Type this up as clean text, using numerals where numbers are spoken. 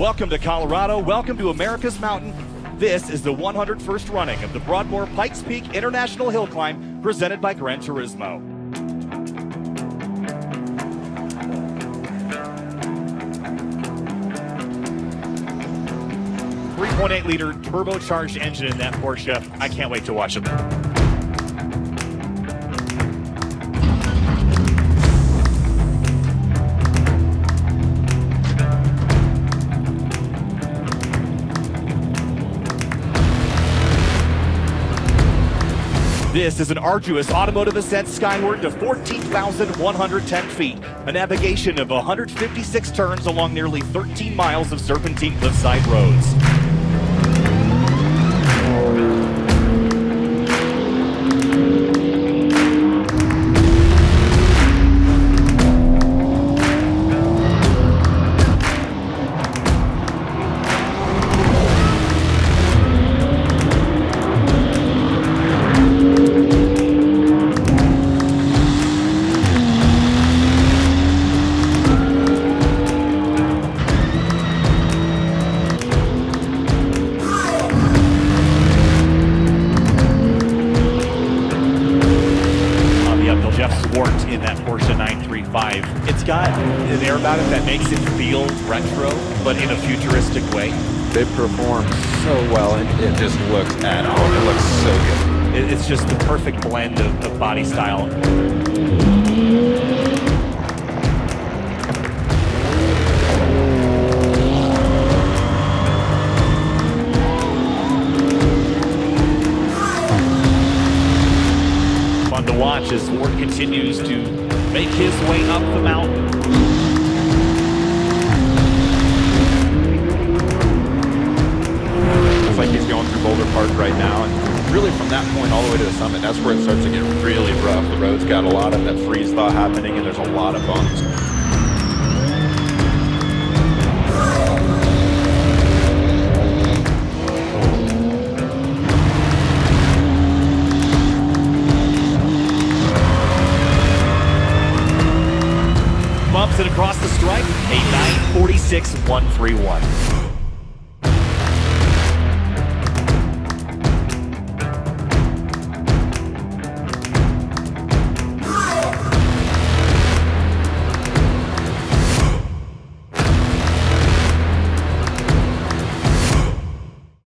Welcome to Colorado, welcome to America's Mountain. This is the 101st running of the Broadmoor Pikes Peak International Hill Climb presented by Gran Turismo. .8-liter turbocharged engine in that Porsche. I can't wait to watch it. This is an arduous automotive ascent skyward to 14,110 feet, a navigation of 156 turns along nearly 13 miles of serpentine cliffside roads. Zwart in that Porsche 935. It's got an air about it that makes it feel retro, but in a futuristic way. They perform so well, and it just looks at home. It looks so good. It's just the perfect blend of body style. To watch as Zwart continues to make his way up the mountain. Looks like he's going through Boulder Park right now, and really from that point all the way to the summit, that's where it starts to get really rough. The road's got a lot of that freeze thaw happening, and there's a lot of bumps. Bumps it across the stripe, a 9:46.131.